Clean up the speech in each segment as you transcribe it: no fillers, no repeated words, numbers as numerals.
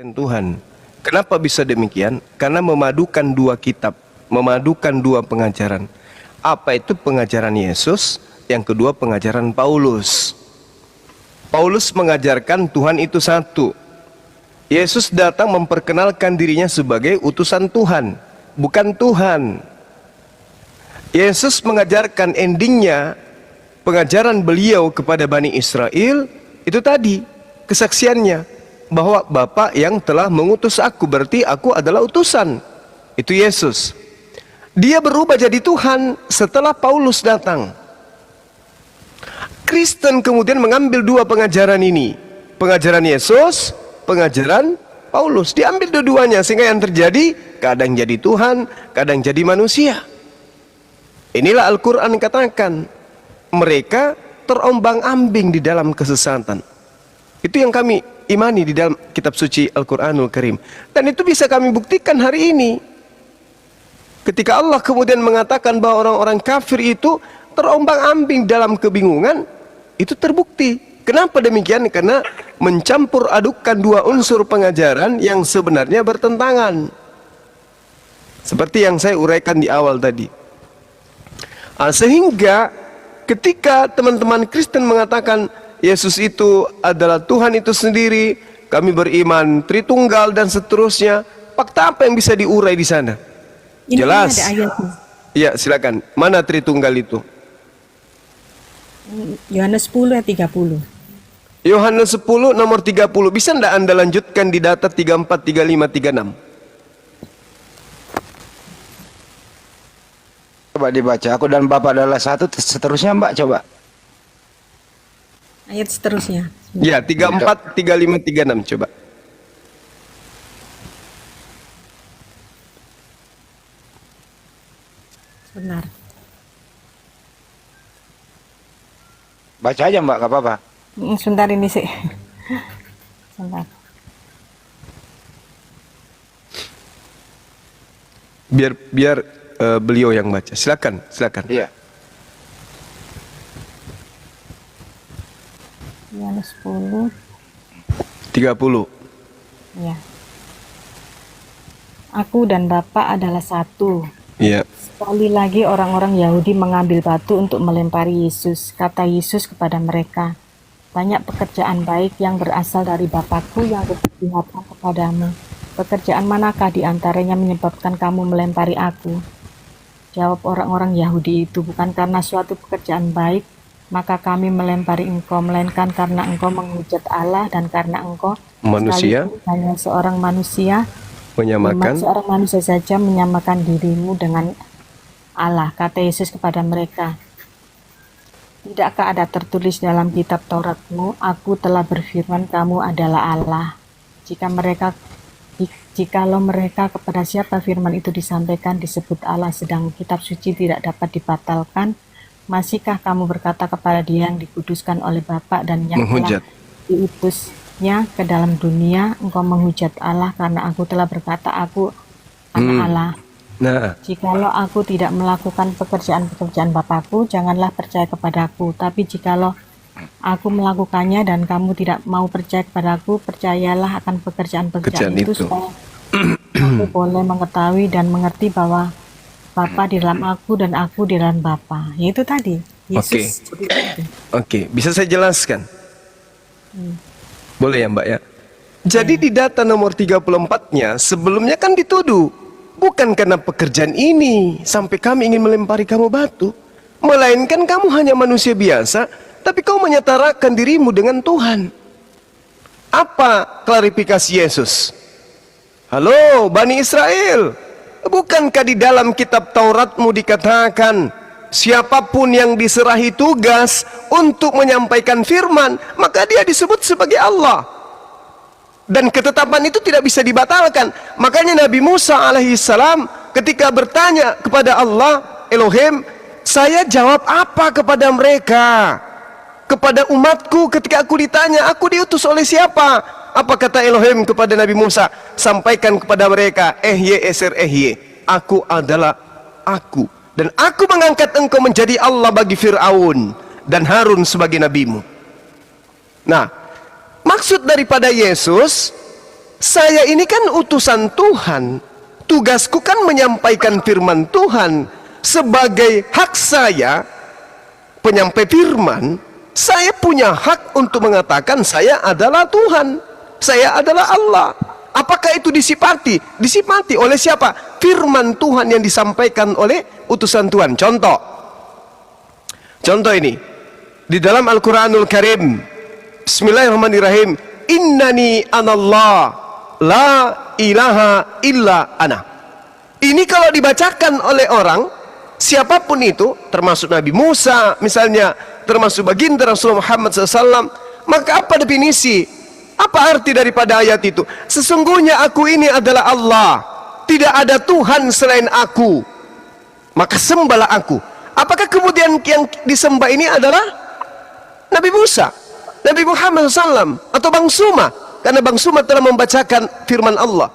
Dan Tuhan. Kenapa bisa demikian? Karena memadukan dua kitab, memadukan dua pengajaran. Apa itu pengajaran Yesus? Yang kedua pengajaran Paulus. Paulus mengajarkan Tuhan itu satu. Yesus datang memperkenalkan dirinya sebagai utusan Tuhan, bukan Tuhan. Yesus mengajarkan endingnya, pengajaran beliau kepada Bani Israel, itu tadi, kesaksiannya. Bahwa Bapa yang telah mengutus aku, berarti aku adalah utusan. Itu Yesus. Dia berubah jadi Tuhan setelah Paulus datang. Kristen kemudian mengambil dua pengajaran ini. Pengajaran Yesus, pengajaran Paulus. Diambil dua-duanya sehingga yang terjadi, kadang jadi Tuhan, kadang jadi manusia. Inilah Al-Quran katakan, mereka terombang-ambing di dalam kesesatan. Itu yang kami imani di dalam kitab suci Al-Quranul Karim. Dan itu bisa kami buktikan hari ini. Ketika Allah kemudian mengatakan bahwa orang-orang kafir itu terombang-ambing dalam kebingungan, itu terbukti. Kenapa demikian? Karena mencampur adukan dua unsur pengajaran yang sebenarnya bertentangan. Seperti yang saya uraikan di awal tadi. Sehingga ketika teman-teman Kristen mengatakan Yesus itu adalah Tuhan itu sendiri, kami beriman Tritunggal dan seterusnya. Fakta apa yang bisa diurai di sana? Ini jelas. ada ayatnya. Ya, silakan. Mana Tritunggal itu? Yohanes 10 ayat 30. Yohanes 10 nomor 30. Bisa enggak Anda lanjutkan di data 34, 35, 36? Coba dibaca. Aku dan Bapa adalah satu. Seterusnya Mbak coba. Ayat seterusnya. Ya, 34, 35, 36 coba. Benar. Baca aja Mbak, gak apa-apa. Sebentar ini sih. Sebentar. Biar beliau yang baca. Silakan, silakan. Iya. Yohanes 10. 30. Ya. Aku dan Bapa adalah satu. Iya. Sekali lagi orang-orang Yahudi mengambil batu untuk melempari Yesus. Kata Yesus kepada mereka, banyak pekerjaan baik yang berasal dari Bapakku yang kuperlihatkan kepadamu. Pekerjaan manakah di antaranya menyebabkan kamu melempari aku? Jawab orang-orang Yahudi itu, bukan karena suatu pekerjaan baik, maka kami melempari engkau, melainkan karena engkau menghujat Allah dan karena engkau Manusia hanya seorang manusia, menyamakan seorang manusia saja menyamakan dirimu dengan Allah. Kata Yesus kepada mereka, tidakkah ada tertulis dalam kitab Tauratmu, aku telah berfirman kamu adalah Allah. Jikalau mereka kepada siapa firman itu disampaikan disebut Allah, sedang kitab suci tidak dapat dibatalkan, masihkah kamu berkata kepada dia yang dikuduskan oleh Bapa dan yang telah diutusnya ke dalam dunia, engkau menghujat Allah karena aku telah berkata aku anak Allah. Nah, Jikalau aku tidak melakukan pekerjaan-pekerjaan Bapakku, janganlah percaya kepadaku. Tapi jikalau aku melakukannya dan kamu tidak mau percaya kepadaku, percayalah akan pekerjaan-pekerjaan itu supaya aku boleh mengetahui dan mengerti bahwa Bapa di dalam aku dan aku di dalam Bapa. Yaitu tadi Yesus. Oke. Bisa saya jelaskan? Boleh ya Mbak ya? Jadi di data nomor 34-nya sebelumnya kan dituduh, bukan karena pekerjaan ini sampai kami ingin melempari kamu batu, melainkan kamu hanya manusia biasa, tapi kau menyetarakan dirimu dengan Tuhan. Apa klarifikasi Yesus? Halo Bani Israel, bukankah di dalam kitab Tauratmu dikatakan siapapun yang diserahi tugas untuk menyampaikan firman, maka dia disebut sebagai Allah, dan ketetapan itu tidak bisa dibatalkan. Makanya Nabi Musa alaihissalam ketika bertanya kepada Allah, Elohim, saya jawab apa kepada mereka, kepada umatku ketika aku ditanya aku diutus oleh siapa? Apa kata Elohim kepada Nabi Musa? Sampaikan kepada mereka, aku adalah aku, dan aku mengangkat engkau menjadi Allah bagi Fir'aun dan Harun sebagai nabimu. Nah, maksud daripada Yesus Saya ini kan utusan Tuhan. Tugasku kan menyampaikan firman Tuhan. Sebagai hak saya, penyampai firman, saya punya hak untuk mengatakan saya adalah Tuhan, saya adalah Allah. Apakah itu disipati? Disipati oleh siapa? Firman Tuhan yang disampaikan oleh utusan Tuhan. Contoh ini di dalam Al-Quranul Karim. Bismillahirrahmanirrahim. Innani anallah la ilaha illa ana. Ini kalau dibacakan oleh orang, siapapun itu, termasuk Nabi Musa misalnya, termasuk baginda Rasulullah Muhammad SAW, maka apa definisi, apa arti daripada ayat itu? Sesungguhnya aku ini adalah Allah, tidak ada Tuhan selain aku, maka sembahlah aku. Apakah kemudian yang disembah ini adalah Nabi Musa, Nabi Muhammad SAW, atau Bang Suma? Karena Bang Suma telah membacakan firman Allah.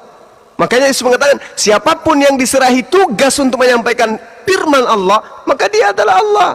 Makanya Yesus mengatakan, siapapun yang diserahi tugas untuk menyampaikan firman Allah, maka dia adalah Allah.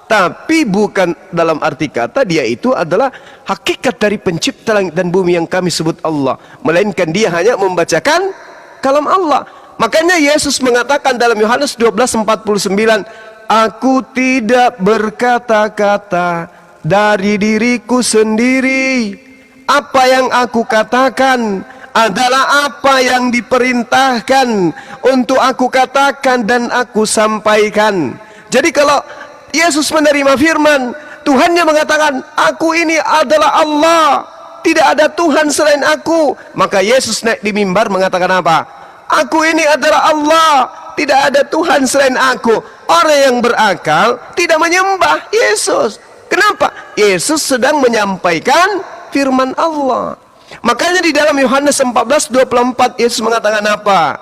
Tapi bukan dalam arti kata dia itu adalah hakikat dari pencipta langit dan bumi yang kami sebut Allah, melainkan dia hanya membacakan kalam Allah. Makanya Yesus mengatakan dalam Yohanes 12:49, aku tidak berkata-kata dari diriku sendiri. Apa yang aku katakan adalah apa yang diperintahkan untuk aku katakan dan aku sampaikan. Jadi kalau Yesus menerima firman, Tuhannya mengatakan, aku ini adalah Allah, tidak ada Tuhan selain aku. Maka Yesus naik di mimbar mengatakan apa? Aku ini adalah Allah, tidak ada Tuhan selain aku. Orang yang berakal tidak menyembah Yesus. Kenapa? Yesus sedang menyampaikan firman Allah. Makanya di dalam Yohanes 14:24 Yesus mengatakan apa?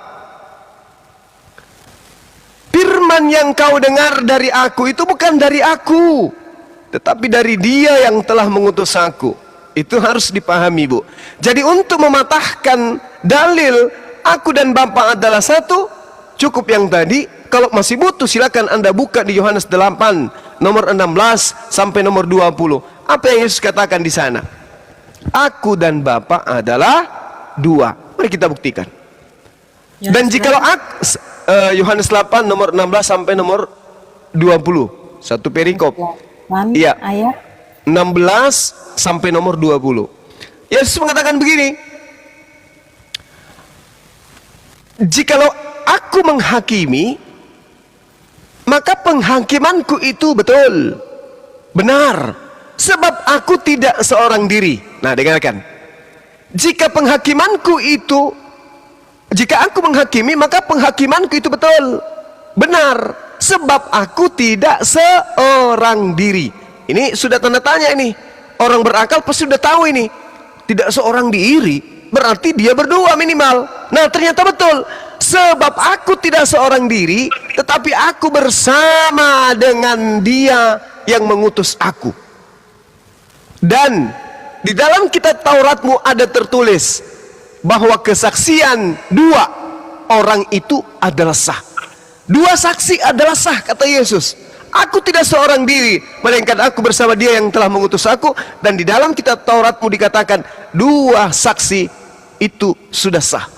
Firman yang kau dengar dari aku itu bukan dari aku, tetapi dari Dia yang telah mengutus aku. Itu harus dipahami, Bu. Jadi untuk mematahkan dalil aku dan Bapa adalah satu, cukup yang tadi. Kalau masih butuh silakan Anda buka di Yohanes 8 nomor 16 sampai nomor 20. Apa yang Yesus katakan di sana? Aku dan Bapa adalah dua. Mari kita buktikan. Dan jikalau Yohanes 8 nomor 16 sampai nomor 20, satu perikop. Iya. Ayat 16 sampai nomor 20. Yesus mengatakan begini. Jikalau aku menghakimi, maka penghakimanku itu betul, benar, sebab aku tidak seorang diri. Nah, dengarkan. Jika penghakimanku itu, jika aku menghakimi, maka penghakimanku itu betul, benar, sebab aku tidak seorang diri. Ini sudah tanda tanya ini. Orang berakal pasti sudah tahu ini. Tidak seorang diri, berarti dia berdua minimal. Nah, ternyata betul. Sebab aku tidak seorang diri, tetapi aku bersama dengan Dia yang mengutus aku. Dan di dalam kitab Tauratmu ada tertulis bahwa kesaksian dua orang itu adalah sah. Dua saksi adalah sah, kata Yesus. Aku tidak seorang diri, melainkan aku bersama Dia yang telah mengutus aku. Dan di dalam kitab Tauratmu dikatakan dua saksi itu sudah sah.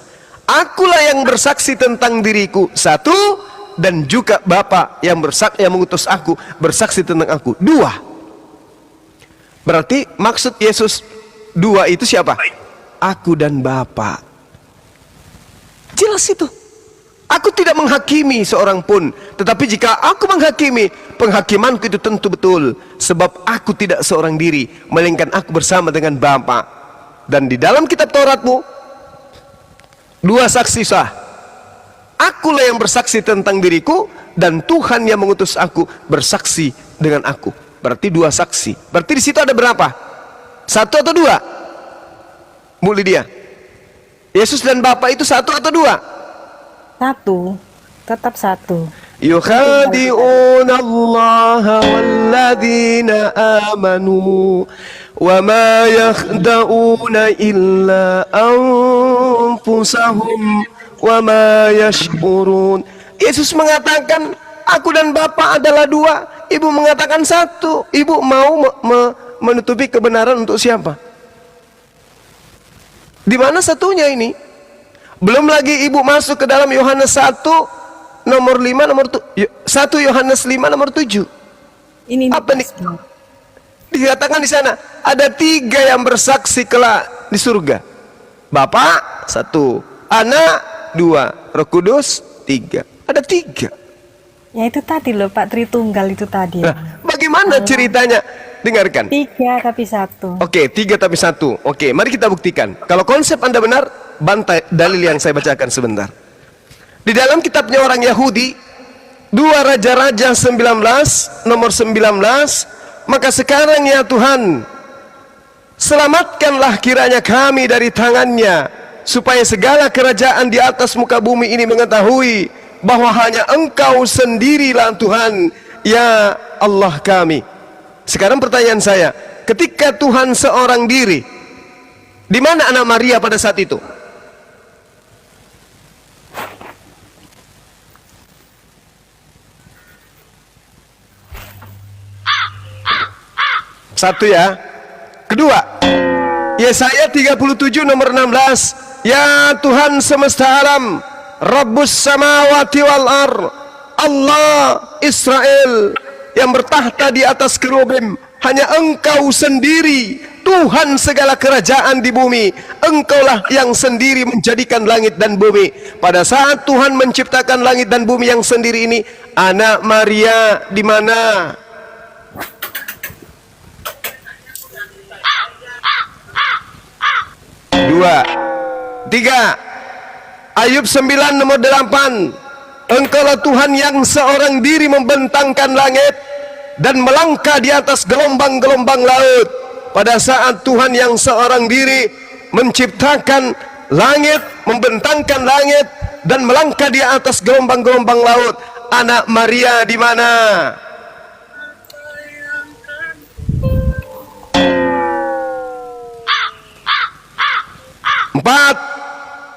Akulah yang bersaksi tentang diriku, satu, dan juga Bapa yang mengutus aku bersaksi tentang aku, dua. Berarti maksud Yesus dua itu siapa? Aku dan Bapa. Jelas itu. Aku tidak menghakimi seorang pun, tetapi jika aku menghakimi, penghakimanku itu tentu betul, sebab aku tidak seorang diri, melainkan aku bersama dengan Bapa. Dan di dalam kitab Tauratmu dua saksi sah. Akulah yang bersaksi tentang diriku, dan Tuhan yang mengutus aku bersaksi dengan aku. Berarti dua saksi. Berarti di situ ada berapa? Satu atau dua? Bu Lydia, Yesus dan Bapa itu satu atau dua? satu, tetap satu. يخادعون الله والذين آمنوا وما يخدعون إلا أنفسهم وما يشعرون. Yesus mengatakan aku dan Bapa adalah dua. Ibu mengatakan satu. Ibu mau menutupi kebenaran untuk siapa? Di mana satunya ini? Belum lagi ibu masuk ke dalam Yohanes 1 nomor 5 nomor 1 Yohanes 5 nomor 7. Ini Apa nih? Dikatakan di sana ada 3 yang bersaksi kelak di surga. Bapa 1, Anak 2, Roh Kudus 3. Ada 3. Ya itu tadi loh Pak, Tritunggal itu tadi. Nah, bagaimana ceritanya? Dengarkan. 3 tapi 1. Oke, 3 tapi 1. Oke, mari kita buktikan. Kalau konsep Anda benar, bantai dalil yang saya bacakan sebentar. Di dalam kitabnya orang Yahudi, 2 Raja-Raja 19 nomor 19, maka sekarang ya Tuhan, selamatkanlah kiranya kami dari tangannya, supaya segala kerajaan di atas muka bumi ini mengetahui bahwa hanya Engkau sendirilah Tuhan, ya Allah kami. Sekarang pertanyaan saya, ketika Tuhan seorang diri, di mana anak Maria pada saat itu? Satu ya. Kedua, Yesaya 37 nomor 16, ya Tuhan semesta alam, Rabbus samawati wal ar, Allah Israel yang bertahta di atas kerubim, hanya Engkau sendiri Tuhan segala kerajaan di bumi. Engkaulah yang sendiri menjadikan langit dan bumi. Pada saat Tuhan menciptakan langit dan bumi yang sendiri ini, anak Maria di mana? Dua, tiga. Ayub 9 nomor 8. Engkaulah Tuhan yang seorang diri membentangkan langit dan melangkah di atas gelombang-gelombang laut. Pada saat Tuhan yang seorang diri menciptakan langit, membentangkan langit dan melangkah di atas gelombang-gelombang laut, anak Maria di mana? Empat.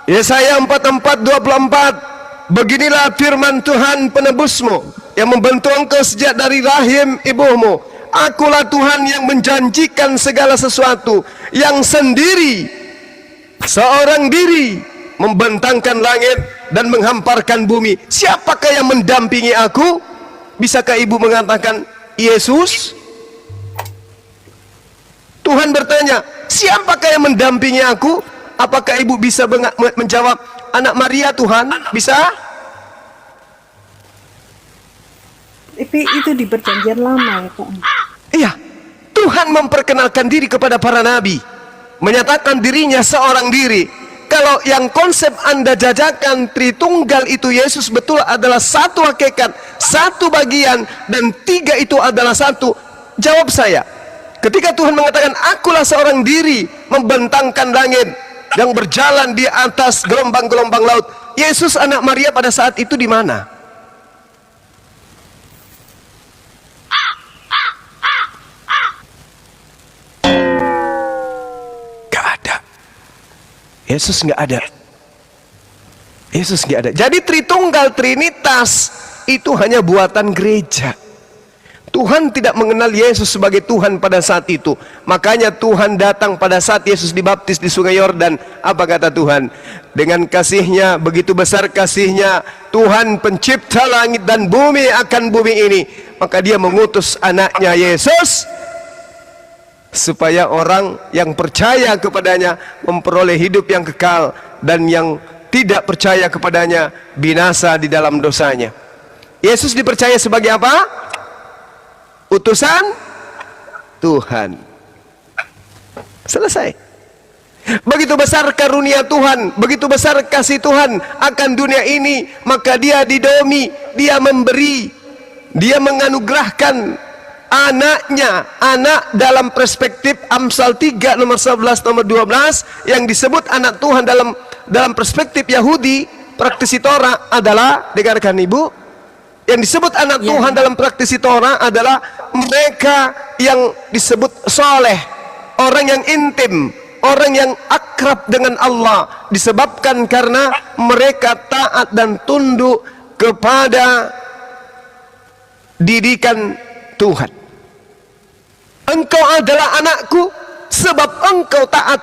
Yesaya 44:24. Beginilah firman Tuhan penebusmu yang membentuk engkau sejak dari rahim ibumu. Akulah Tuhan yang menjanjikan segala sesuatu, yang sendiri, seorang diri, membentangkan langit dan menghamparkan bumi. Siapakah yang mendampingi aku? Bisakah ibu mengatakan Yesus? Tuhan bertanya, siapakah yang mendampingi aku? Apakah ibu bisa menjawab, anak Maria Tuhan? Bisa? Tapi itu di perjanjian lama ya Pak. Iya, Tuhan memperkenalkan diri kepada para nabi, menyatakan dirinya seorang diri. Kalau yang konsep Anda jajakan Tritunggal itu Yesus betul adalah satu hakikat, satu bagian, dan 3 itu adalah satu. Jawab saya, ketika Tuhan mengatakan akulah seorang diri membentangkan langit yang berjalan di atas gelombang-gelombang laut, Yesus anak Maria pada saat itu di mana? Gak ada. Yesus gak ada. Yesus gak ada. Jadi Tritunggal Trinitas itu hanya buatan gereja. Tuhan tidak mengenal Yesus sebagai Tuhan pada saat itu. Makanya Tuhan datang pada saat Yesus dibaptis di sungai Yordan. Apa kata Tuhan? Dengan kasihnya, begitu besar kasihnya, Tuhan pencipta langit dan bumi akan bumi ini. Maka dia mengutus anaknya Yesus, supaya orang yang percaya kepadanya memperoleh hidup yang kekal, dan yang tidak percaya kepadanya binasa di dalam dosanya. Yesus dipercaya sebagai apa? Utusan Tuhan. Selesai. Begitu besar karunia Tuhan, begitu besar kasih Tuhan akan dunia ini, maka dia didomi, dia memberi, dia menganugerahkan anaknya. Anak dalam perspektif Amsal 3 nomor 11 nomor 12 yang disebut anak Tuhan dalam perspektif Yahudi praktisi Torah adalah, dengarkan ibu, yang disebut anak Tuhan dalam praktisi Torah adalah mereka yang disebut soleh, orang yang intim, orang yang akrab dengan Allah, disebabkan karena mereka taat dan tunduk kepada didikan Tuhan. Engkau adalah anakku sebab engkau taat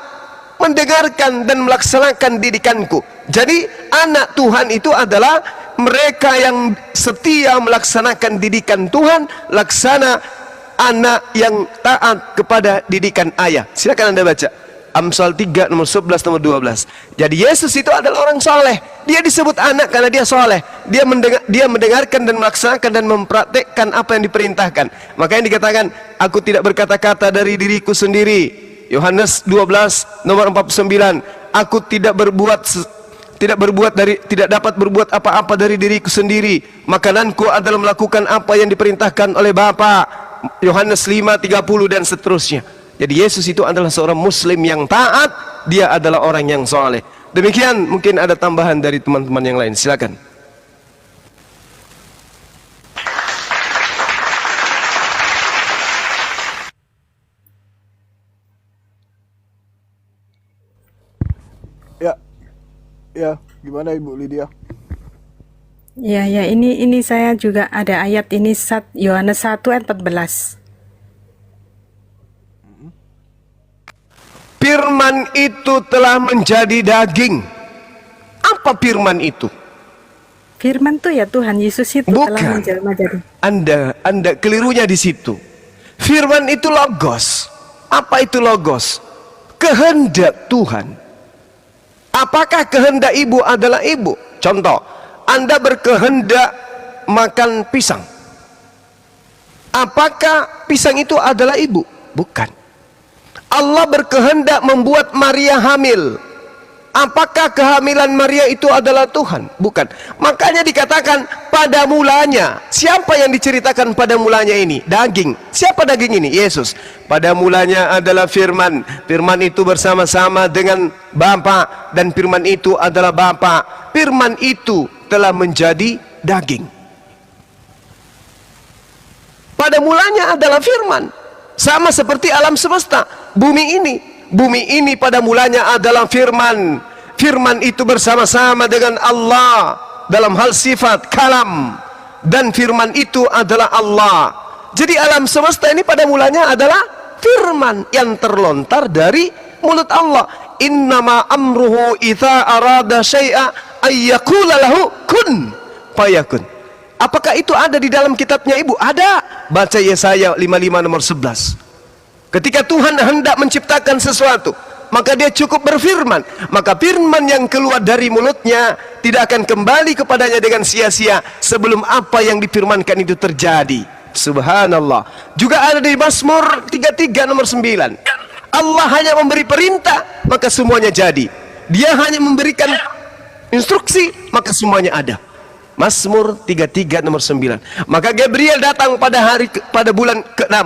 mendengarkan dan melaksanakan didikanku. Jadi anak Tuhan itu adalah mereka yang setia melaksanakan didikan Tuhan, laksana anak yang taat kepada didikan ayah. Silakan Anda baca Amsal 3 nomor 11 nomor 12. Jadi Yesus itu adalah orang soleh. Dia disebut anak karena dia soleh. Dia mendengarkan dan melaksanakan dan mempraktekkan apa yang diperintahkan. Makanya dikatakan, aku tidak berkata-kata dari diriku sendiri. Yohanes 12 nomor 49. Aku tidak dapat berbuat apa-apa dari diriku sendiri. Makananku adalah melakukan apa yang diperintahkan oleh Bapa. Yohanes 5:30 dan seterusnya. Jadi Yesus itu adalah seorang muslim yang taat, dia adalah orang yang soleh. Demikian, mungkin ada tambahan dari teman-teman yang lain, silakan. Ya, gimana Ibu Lydia? Ya, ini saya juga ada ayat ini Yohanes 1 ayat 14. Firman itu telah menjadi daging. Apa firman itu? Firman tuh ya Tuhan Yesus itu telah Bukan. menjelma jadi. Anda kelirunya di situ. Firman itu logos. Apa itu logos? Kehendak Tuhan. Apakah kehendak ibu adalah ibu? Contoh, Anda berkehendak makan pisang. Apakah pisang itu adalah ibu? Bukan. Allah berkehendak membuat Maria hamil. Apakah kehamilan Maria itu adalah Tuhan? Bukan. Makanya dikatakan pada mulanya. Siapa yang diceritakan pada mulanya ini? Daging. Siapa daging ini? Yesus. Pada mulanya adalah firman. Firman itu bersama-sama dengan Bapa, dan firman itu adalah Bapa. Firman itu telah menjadi daging. Pada mulanya adalah firman. Sama seperti alam semesta, bumi ini pada mulanya adalah firman. Firman itu bersama-sama dengan Allah dalam hal sifat kalam, dan firman itu adalah Allah. Jadi alam semesta ini pada mulanya adalah firman yang terlontar dari mulut Allah. Innama amruhu idza arada syai'a ayyaqula lahu kun fayakun. Apakah itu ada di dalam kitabnya ibu? Ada. Baca Yesaya 55 nomor 11. Ketika Tuhan hendak menciptakan sesuatu, maka dia cukup berfirman. Maka firman yang keluar dari mulutnya tidak akan kembali kepadanya dengan sia-sia sebelum apa yang difirmankan itu terjadi. Subhanallah. Juga ada di Mazmur 33 nomor 9. Allah hanya memberi perintah, maka semuanya jadi. Dia hanya memberikan instruksi, maka semuanya ada. Mazmur 33 nomor 9. Maka Gabriel datang pada bulan ke-6.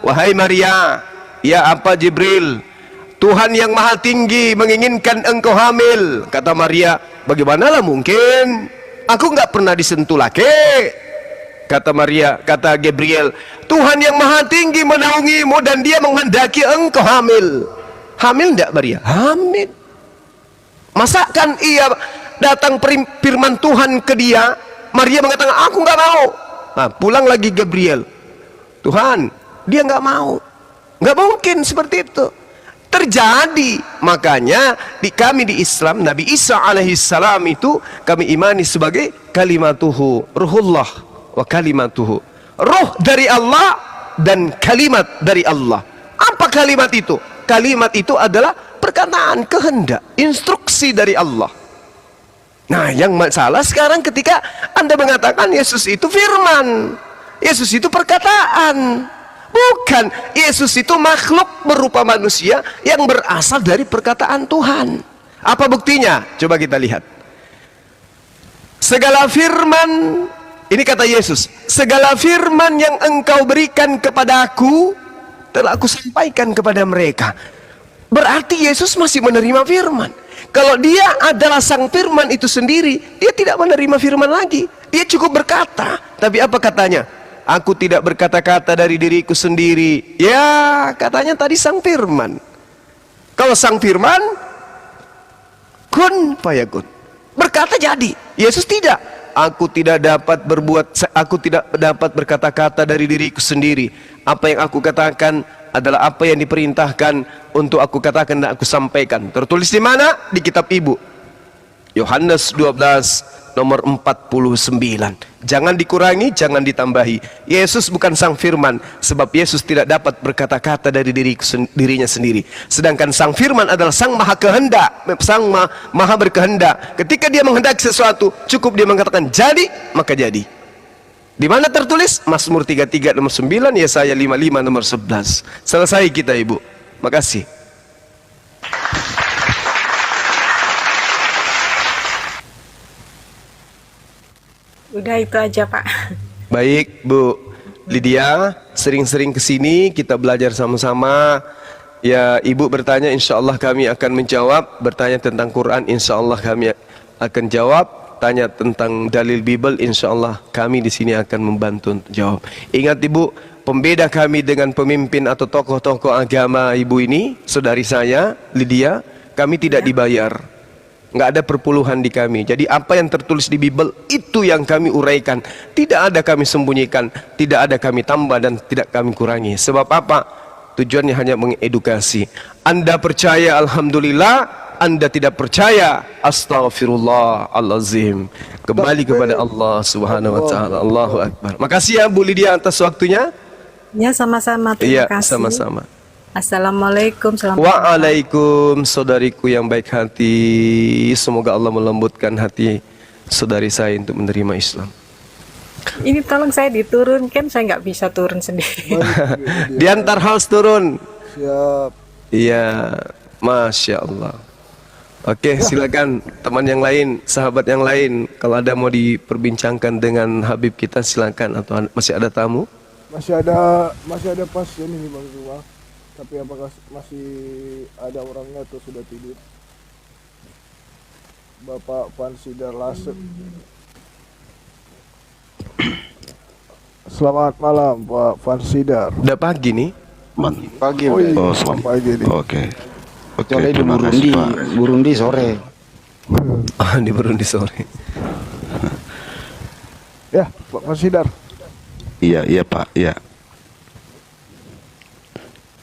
Wahai Maria, ya apa Jibril? Tuhan yang maha tinggi menginginkan engkau hamil. Kata Maria, bagaimanalah mungkin? Aku nggak pernah disentuh laki. Kata Maria, kata Gabriel, Tuhan yang maha tinggi menaungimu dan dia menghendaki engkau hamil. Hamil enggak Maria? Hamil. Masakan ia datang firman Tuhan ke dia, Maria mengatakan aku nggak mau. Nah, pulang lagi Gabriel, Tuhan, dia nggak mau. Nggak mungkin seperti itu terjadi. Makanya kami di Islam, Nabi Isa alaihissalam itu kami imani sebagai kalimatuhu, ruhullah wa kalimatuhu, ruh dari Allah dan kalimat dari Allah. Apa kalimat itu? Kalimat itu adalah perkataan, kehendak, instruksi dari Allah. Nah, yang masalah sekarang ketika Anda mengatakan Yesus itu firman, Yesus itu perkataan. Bukan, Yesus itu makhluk berupa manusia yang berasal dari perkataan Tuhan. Apa buktinya? Coba kita lihat. Segala firman, ini kata Yesus, segala firman yang engkau berikan kepada aku telah aku sampaikan kepada mereka. Berarti Yesus masih menerima firman. Kalau dia adalah sang firman itu sendiri, dia tidak menerima firman lagi. Dia cukup berkata. Tapi apa katanya? Aku tidak berkata-kata dari diriku sendiri. Ya, katanya tadi sang firman. Kalau sang firman, kun fayakun. Berkata jadi. Yesus tidak. Aku tidak dapat berkata-kata dari diriku sendiri. Apa yang aku katakan adalah apa yang diperintahkan untuk aku katakan dan aku sampaikan. Tertulis di mana? Di kitab ibu. Yohanes 12 nomor 49. Jangan dikurangi, jangan ditambahi. Yesus bukan sang firman, sebab Yesus tidak dapat berkata-kata dari dirinya sendiri. Sedangkan sang firman adalah sang maha kehendak, sang maha berkehendak. Ketika dia menghendaki sesuatu, cukup dia mengatakan jadi, maka jadi. Di mana tertulis? Mazmur 33 nomor 9, Yesaya 55 nomor 11. Selesai kita, Ibu. Makasih. Udah itu aja, Pak. Baik, Bu Lydia, sering-sering ke sini kita belajar sama-sama. Ya, Ibu bertanya, insya Allah kami akan menjawab. Bertanya tentang Quran, insya Allah kami akan jawab. Tanya tentang dalil Bible, insya Allah kami di sini akan membantu untuk jawab. Ingat Ibu, pembeda kami dengan pemimpin atau tokoh-tokoh agama Ibu ini, saudari saya, Lydia, kami tidak dibayar. Nggak ada perpuluhan di kami. Jadi apa yang tertulis di Bible itu yang kami uraikan. Tidak ada kami sembunyikan, tidak ada kami tambah dan tidak kami kurangi. Sebab apa? Tujuannya hanya mengedukasi. Anda percaya, alhamdulillah. Anda tidak percaya, astaghfirullahalazim. Kembali kepada Allah Subhanahu wa taala. Allahu akbar. Makasih ya Bu Lydia atas waktunya. Ya, sama-sama. Iya, Terima kasih. sama-sama. Assalamualaikum. Waalaikum, saudariku yang baik hati. Semoga Allah melembutkan hati saudari saya untuk menerima Islam. Ini tolong saya diturunkan, saya nggak bisa turun sendiri. Diantar house turun. Siap. Iya, Masya Allah. Oke, silakan teman yang lain, sahabat yang lain. Kalau ada mau diperbincangkan dengan Habib kita, silakan. Atau masih ada tamu? Masih ada pasien ini Bang Zuma. Tapi apakah masih ada orangnya atau sudah tidur? Bapak Fansidar Lasek. Selamat malam Pak Fansidar. Udah pagi nih. Pagi. Oh, iya. Oh, selamat. Pagi nih. Oke. Oke, Soalnya di terima kasih Burundi, Pak. Burundi sore. Oh, di Burundi sore. Ya, Pak Fansidar. Iya Pak, iya.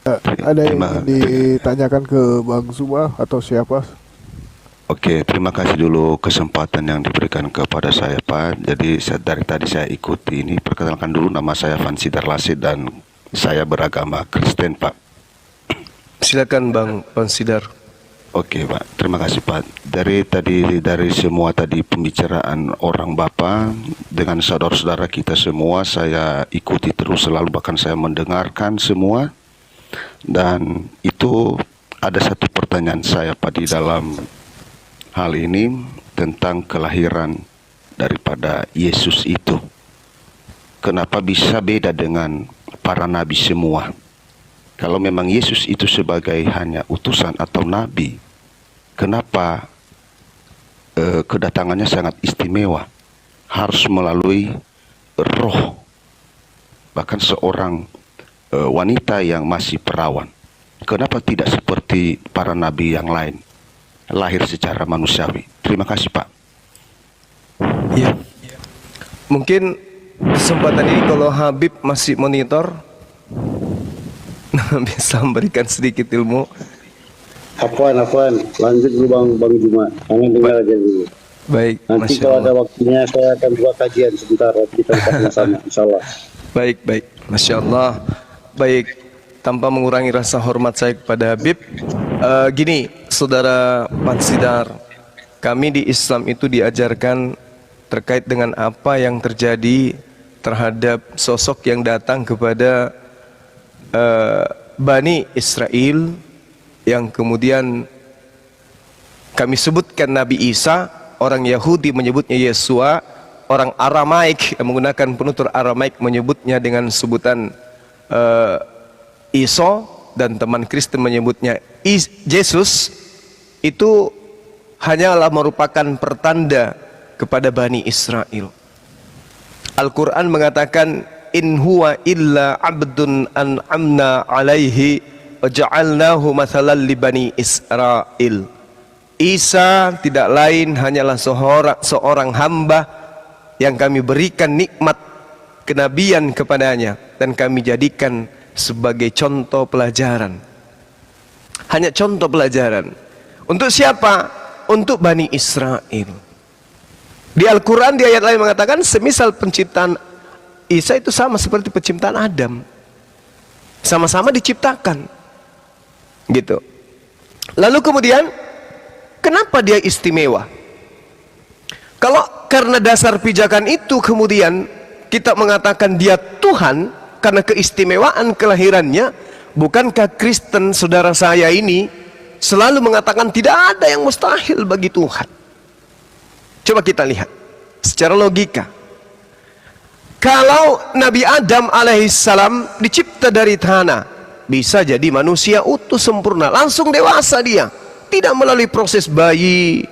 Ada yang Terima- ditanyakan ke Bang Zuma atau siapa? Oke, terima kasih dulu kesempatan yang diberikan kepada saya Pak. Jadi dari tadi saya ikuti ini. Perkenalkan dulu, nama saya Fansidar Lasid dan saya beragama Kristen Pak. Silakan Bang Fansidar. Oke Pak, terima kasih Pak. Dari semua tadi pembicaraan orang Bapak dengan saudara-saudara kita semua, saya ikuti terus selalu, bahkan saya mendengarkan semua. Dan itu ada satu pertanyaan saya Pak di dalam hal ini tentang kelahiran daripada Yesus itu. Kenapa bisa beda dengan para nabi semua? Kalau memang Yesus itu sebagai hanya utusan atau nabi, kenapa kedatangannya sangat istimewa? Harus melalui roh, bahkan seorang wanita yang masih perawan. Kenapa tidak seperti para nabi yang lain, lahir secara manusiawi? Terima kasih Pak. Iya. Mungkin kesempatan ini kalau Habib masih monitor bisa memberikan sedikit ilmu. Afwan, lanjut dulu Bang Juma. Kami dengar aja dulu. Baik, Nanti Masya kalau ada Allah. waktunya saya akan buat kajian sebentar. Kita sama-sama, insyaallah. Baik, Masya Allah. Baik, tanpa mengurangi rasa hormat saya kepada Habib, gini, Saudara Fansidar, kami di Islam itu diajarkan terkait dengan apa yang terjadi terhadap sosok yang datang kepada Bani Israel, yang kemudian kami sebutkan Nabi Isa, orang Yahudi menyebutnya Yesua, orang Aramaik yang menggunakan penutur Aramaik menyebutnya dengan sebutan Iso, dan teman Kristen menyebutnya Yesus. Itu hanyalah merupakan pertanda kepada Bani Israel. Al-Quran mengatakan, in huwa illa abdun an'amna alaihi wa ja'alnahu mathalan li Bani Israel. Isa tidak lain hanyalah seorang hamba yang kami berikan nikmat kenabian kepadanya, dan kami jadikan sebagai contoh pelajaran. Hanya contoh pelajaran. Untuk siapa? Untuk Bani Israel. Di Al-Quran di ayat lain mengatakan semisal penciptaan Isa itu sama seperti penciptaan Adam. Sama-sama diciptakan. Gitu. Lalu kemudian kenapa dia istimewa? Kalau karena dasar pijakan itu kemudian kita mengatakan dia Tuhan karena keistimewaan kelahirannya, bukankah Kristen saudara saya ini selalu mengatakan tidak ada yang mustahil bagi Tuhan? Coba kita lihat secara logika. Kalau Nabi Adam alaihissalam dicipta dari tanah, bisa jadi manusia utuh sempurna, langsung dewasa dia, tidak melalui proses bayi,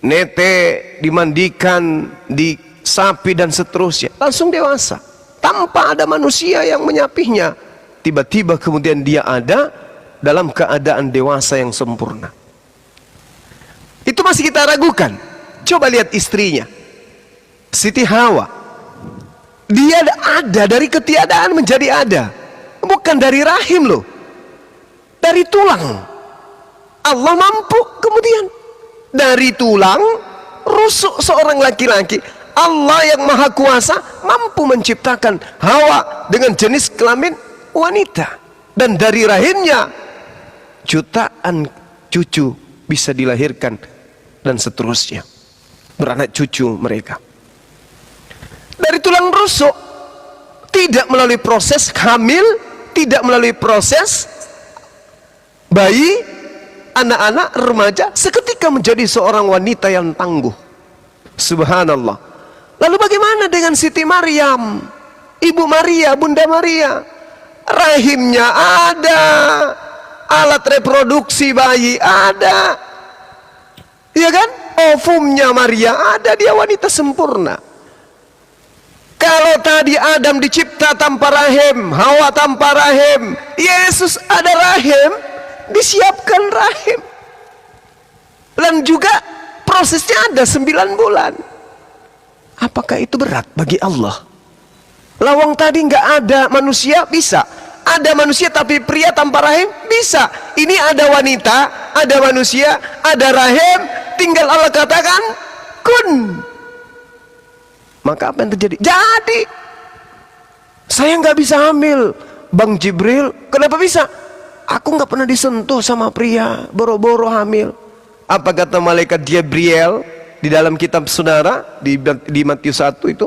nete, dimandikan, disapi dan seterusnya, langsung dewasa, tanpa ada manusia yang menyapihnya. Tiba-tiba kemudian dia ada dalam keadaan dewasa yang sempurna. Itu masih kita ragukan. Coba lihat istrinya, Siti Hawa. Dia ada dari ketiadaan menjadi ada. Bukan dari rahim loh, dari tulang. Allah mampu kemudian dari tulang rusuk seorang laki-laki. Allah yang maha kuasa mampu menciptakan Hawa dengan jenis kelamin wanita, dan dari rahimnya jutaan cucu bisa dilahirkan dan seterusnya, beranak cucu mereka dari tulang rusuk, tidak melalui proses hamil, tidak melalui proses bayi, anak-anak, remaja, seketika menjadi seorang wanita yang tangguh. Subhanallah. Lalu bagaimana dengan Siti Maryam, Ibu Maria, Bunda Maria? Rahimnya ada, alat reproduksi bayi ada, ya kan? Ovumnya Maria ada, dia wanita sempurna. Kalau tadi Adam dicipta tanpa rahim, Hawa tanpa rahim, Yesus ada rahim, disiapkan rahim, dan juga prosesnya ada 9 bulan. Apakah itu berat bagi Allah? Lawang tadi nggak ada manusia, bisa. Ada manusia tapi pria tanpa rahim, bisa. Ini ada wanita, ada manusia, ada rahim, tinggal Allah katakan kun. Maka apa yang terjadi? Jadi saya nggak bisa hamil. Bang Jibril, kenapa bisa? Aku nggak pernah disentuh sama pria, boro-boro hamil. Apa kata malaikat Jibril di dalam kitab saudara di Matius 1 itu?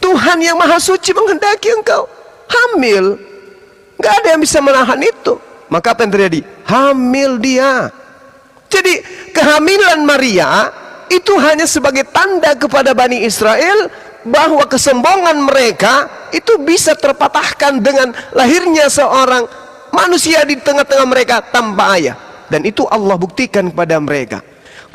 Tuhan yang maha suci menghendaki engkau hamil, nggak ada yang bisa menahan itu. Maka apa yang terjadi? Hamil dia. Jadi kehamilan Maria itu hanya sebagai tanda kepada Bani Israel bahwa kesombongan mereka itu bisa terpatahkan dengan lahirnya seorang manusia di tengah-tengah mereka tanpa ayah. Dan itu Allah buktikan kepada mereka.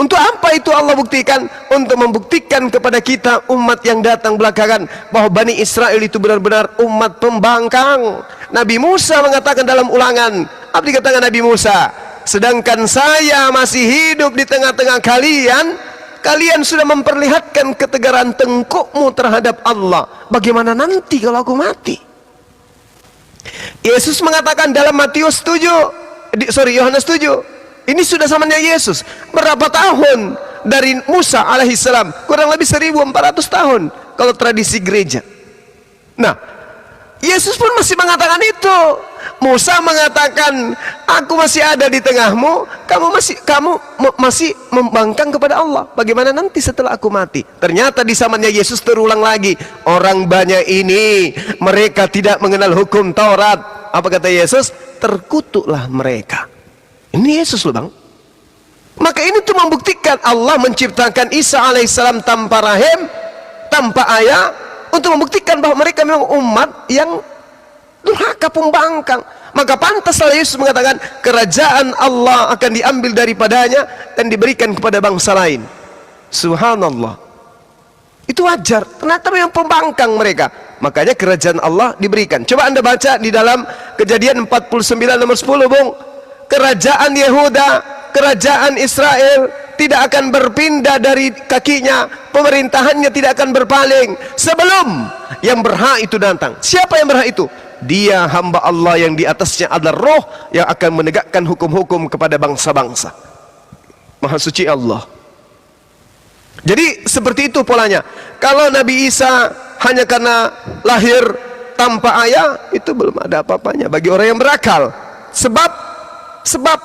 Untuk apa itu Allah buktikan? Untuk membuktikan kepada kita umat yang datang belakangan bahwa Bani Israel itu benar-benar umat pembangkang. Nabi Musa mengatakan dalam Ulangan, apa dikatakan Nabi Musa? Sedangkan saya masih hidup di tengah-tengah kalian, kalian sudah memperlihatkan ketegaran tengkukmu terhadap Allah. Bagaimana nanti kalau aku mati? Yesus mengatakan dalam Matius 7, Yohanes 7. Ini sudah zamannya Yesus. Berapa tahun dari Musa alaihissalam? Kurang lebih 1400 tahun kalau tradisi gereja. Nah, Yesus pun masih mengatakan itu. Musa mengatakan, aku masih ada di tengahmu, kamu masih membangkang kepada Allah. Bagaimana nanti setelah aku mati? Ternyata di zamannya Yesus terulang lagi. Orang banyak ini, mereka tidak mengenal hukum Taurat. Apa kata Yesus? Terkutuklah mereka. Ini Yesus loh bang. Maka ini tuh membuktikan Allah menciptakan Isa alaihissalam tanpa rahim, tanpa ayah, untuk membuktikan bahwa mereka memang umat yang durhaka, pembangkang. Maka pantaslah Yesus mengatakan kerajaan Allah akan diambil daripadanya dan diberikan kepada bangsa lain. Subhanallah. Itu wajar. Ternyata memang pembangkang mereka. Makanya kerajaan Allah diberikan. Coba anda baca di dalam Kejadian 49 nomor 10 bung. Kerajaan Yehuda, kerajaan Israel tidak akan berpindah dari kakinya, pemerintahannya tidak akan berpaling sebelum yang berhak itu datang. Siapa yang berhak itu? Dia hamba Allah yang di atasnya adalah roh yang akan menegakkan hukum-hukum kepada bangsa-bangsa. Maha suci Allah. Jadi seperti itu polanya. Kalau Nabi Isa hanya karena lahir tanpa ayah, itu belum ada apa-apanya bagi orang yang berakal. Sebab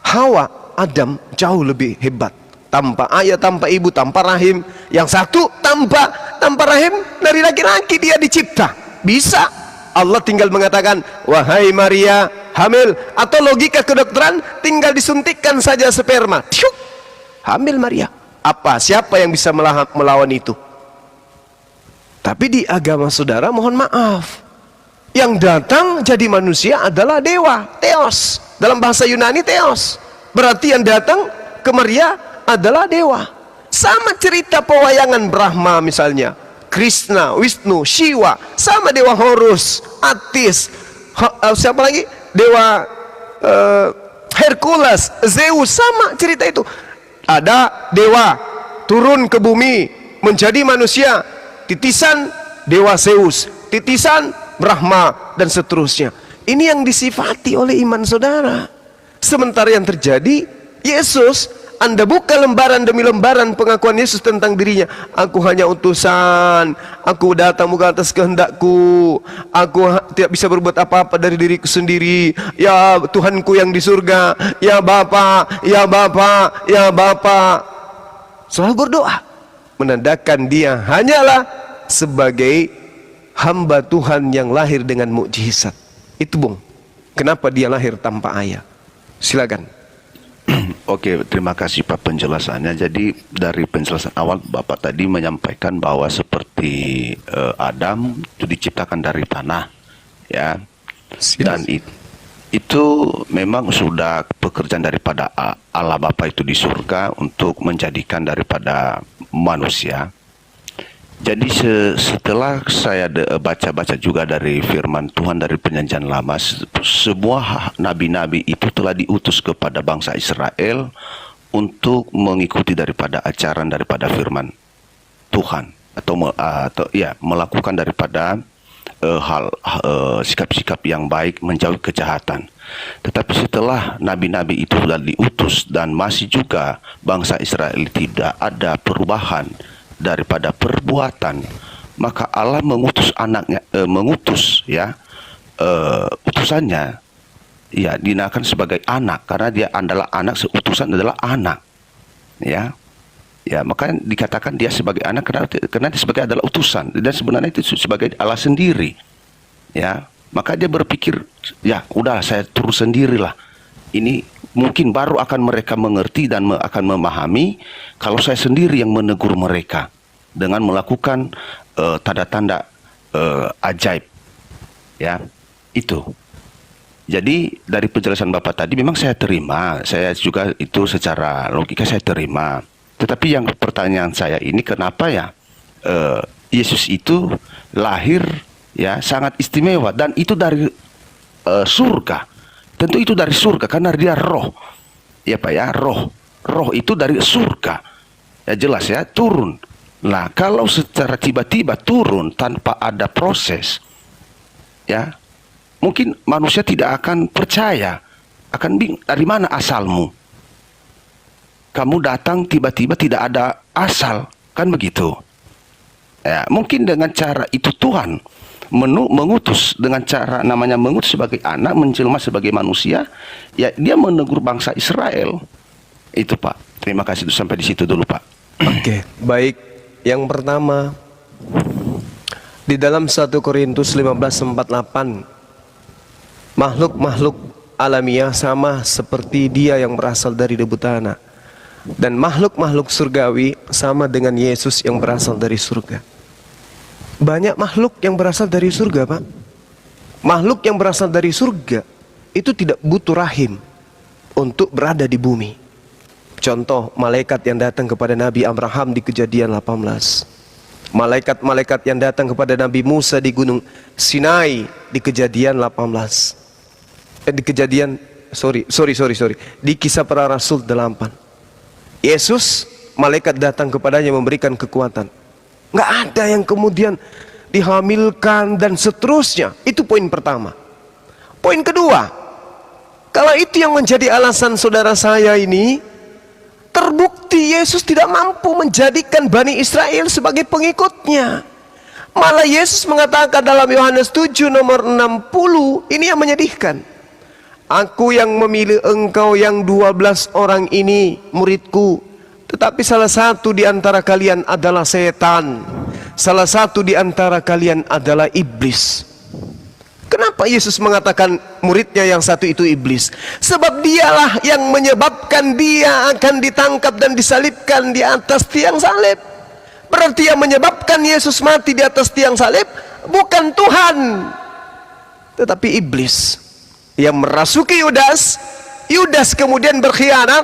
Hawa, Adam jauh lebih hebat. Tanpa ayah, tanpa ibu, tanpa rahim. Yang satu tanpa rahim, dari laki-laki dia dicipta. Bisa. Allah tinggal mengatakan, wahai Maria, hamil. Atau logika kedokteran, tinggal disuntikkan saja sperma. Tiuk, hamil Maria. Apa? Siapa yang bisa melawan itu? Tapi di agama saudara, mohon maaf, yang datang jadi manusia adalah dewa, Theos. Dalam bahasa Yunani, Theos. Berarti yang datang ke Maria adalah dewa. Sama cerita pewayangan Brahma misalnya, Krishna, Wisnu, Shiva, sama dewa Horus, Atis, siapa lagi? Dewa Hercules, Zeus, sama cerita itu. Ada dewa turun ke bumi menjadi manusia, titisan dewa Zeus, titisan Brahma, dan seterusnya. Ini yang disifati oleh iman saudara. Sementara yang terjadi, Yesus, Anda buka lembaran demi lembaran pengakuan Yesus tentang dirinya. Aku hanya utusan, aku datang bukan atas kehendakku, aku tidak bisa berbuat apa-apa dari diriku sendiri. Ya Tuhanku yang di surga, ya Bapa, ya Bapa, ya Bapa. Selalu berdoa, menandakan dia hanyalah sebagai hamba Tuhan yang lahir dengan mukjizat. Itu Bung, kenapa dia lahir tanpa ayah? Silakan. Oke, terima kasih Pak penjelasannya. Jadi dari penjelasan awal Bapak tadi menyampaikan bahwa seperti Adam itu diciptakan dari tanah, ya. Dan itu memang sudah pekerjaan daripada Allah Bapa itu di surga untuk menjadikan daripada manusia. Jadi setelah saya baca-baca juga dari firman Tuhan dari Perjanjian Lama, semua nabi-nabi itu telah diutus kepada bangsa Israel untuk mengikuti daripada ajaran daripada firman Tuhan, atau melakukan daripada sikap-sikap yang baik, menjauhi kejahatan. Tetapi setelah nabi-nabi itu sudah diutus dan masih juga bangsa Israel tidak ada perubahan daripada perbuatan, maka Allah mengutus anaknya, utusannya, ya, dinamakan sebagai anak karena dia adalah anak, seutusan adalah anak, ya. Ya, maka dikatakan dia sebagai anak karena dia sebagai adalah utusan, dan sebenarnya itu sebagai Allah sendiri, ya. Maka dia berpikir, ya udah saya turun sendirilah. Ini mungkin baru akan mereka mengerti dan akan memahami kalau saya sendiri yang menegur mereka dengan melakukan tanda-tanda ajaib, ya. Itu. Jadi dari penjelasan Bapak tadi memang saya terima, saya juga itu secara logika saya terima. Tetapi yang pertanyaan saya ini, kenapa ya Yesus itu lahir, ya, sangat istimewa, dan itu dari surga. Tentu itu dari surga karena dia roh, ya Pak ya, roh itu dari surga, ya jelas ya, turun. Nah kalau secara tiba-tiba turun tanpa ada proses, ya mungkin manusia tidak akan percaya, akan bingung dari mana asalmu. Kamu datang tiba-tiba tidak ada asal, kan begitu. Ya, mungkin dengan cara itu Tuhan mengutus dengan cara namanya mengutus sebagai anak, menjelma sebagai manusia, ya dia menegur bangsa Israel. Itu Pak. Terima kasih, itu sampai di situ dulu Pak. Oke, baik. Yang pertama, di dalam 1 Korintus 15:48, makhluk-makhluk alamiah sama seperti dia yang berasal dari debu tanah, dan makhluk-makhluk surgawi sama dengan Yesus yang berasal dari surga. Banyak makhluk yang berasal dari surga, Pak. Makhluk yang berasal dari surga itu tidak butuh rahim untuk berada di bumi. Contoh, malaikat yang datang kepada Nabi Abraham di Kejadian 18. Malaikat-malaikat yang datang kepada Nabi Musa di Gunung Sinai di Kejadian 18. Di Kisah Para Rasul 8. Yesus, malaikat datang kepadanya memberikan kekuatan. Nggak ada yang kemudian dihamilkan, dan seterusnya. Itu poin pertama. Poin kedua, kalau itu yang menjadi alasan saudara saya ini, terbukti Yesus tidak mampu menjadikan Bani Israel sebagai pengikutnya. Malah Yesus mengatakan dalam Yohanes 7 nomor 60, ini yang menyedihkan. Aku yang memilih engkau yang 12 orang ini muridku, tetapi salah satu di antara kalian adalah setan. Salah satu di antara kalian adalah iblis. Kenapa Yesus mengatakan muridnya yang satu itu iblis? Sebab dialah yang menyebabkan dia akan ditangkap dan disalibkan di atas tiang salib. Berarti yang menyebabkan Yesus mati di atas tiang salib bukan Tuhan, tetapi iblis yang merasuki Yudas. Yudas kemudian berkhianat.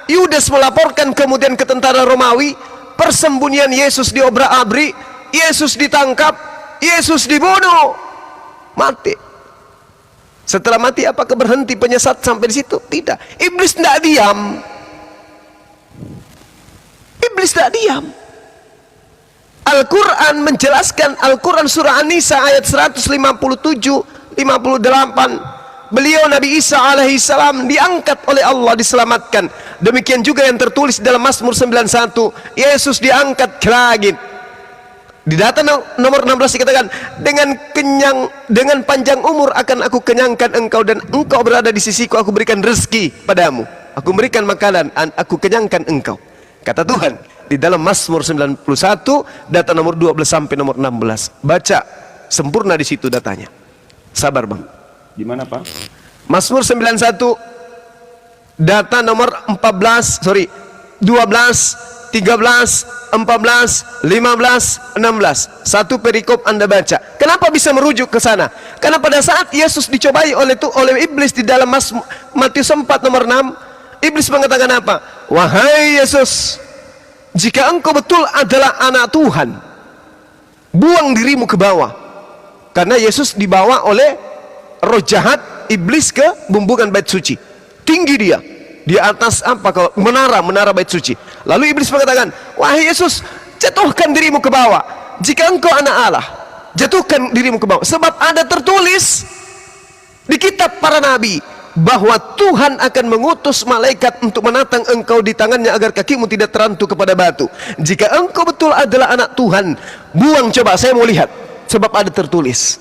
Yudas melaporkan kemudian ke tentara Romawi persembunyian Yesus diobrak-abrik. Yesus ditangkap, Yesus dibunuh, mati. Setelah mati apakah berhenti penyesat sampai di situ? Tidak. Iblis tidak diam. Iblis tidak diam. Al-Quran menjelaskan, Al-Quran surah An-Nisa ayat 157-58, beliau Nabi Isa alaihissalam diangkat oleh Allah, diselamatkan. Demikian juga yang tertulis dalam Mazmur 91, Yesus diangkat ke langit. Di data nomor 16 dikatakan, dengan panjang umur akan aku kenyangkan engkau, dan engkau berada di sisiku, aku berikan rezeki padamu, aku berikan makanan, aku kenyangkan engkau. Kata Tuhan di dalam Mazmur 91 data nomor 12 sampai nomor 16. Baca sempurna di situ datanya. Sabar Bang. Di mana Pak? Mazmur 91 data nomor 12, 13, 14, 15, 16. Satu perikop Anda baca. Kenapa bisa merujuk ke sana? Karena pada saat Yesus dicobai oleh iblis di dalam Matius 4 nomor 6, iblis mengatakan apa? Wahai Yesus, jika engkau betul adalah anak Tuhan, buang dirimu ke bawah. Karena Yesus dibawa oleh roh jahat iblis ke bumbungan bait suci. Tinggi dia di atas apa, kalau menara bait suci. Lalu iblis mengatakan, wahai Yesus, jatuhkan dirimu ke bawah. Jika engkau anak Allah, jatuhkan dirimu ke bawah. Sebab ada tertulis di kitab para nabi bahwa Tuhan akan mengutus malaikat untuk menatang engkau di tangannya agar kakimu tidak terantuk kepada batu. Jika engkau betul adalah anak Tuhan, buang, coba saya mau lihat. Sebab ada tertulis.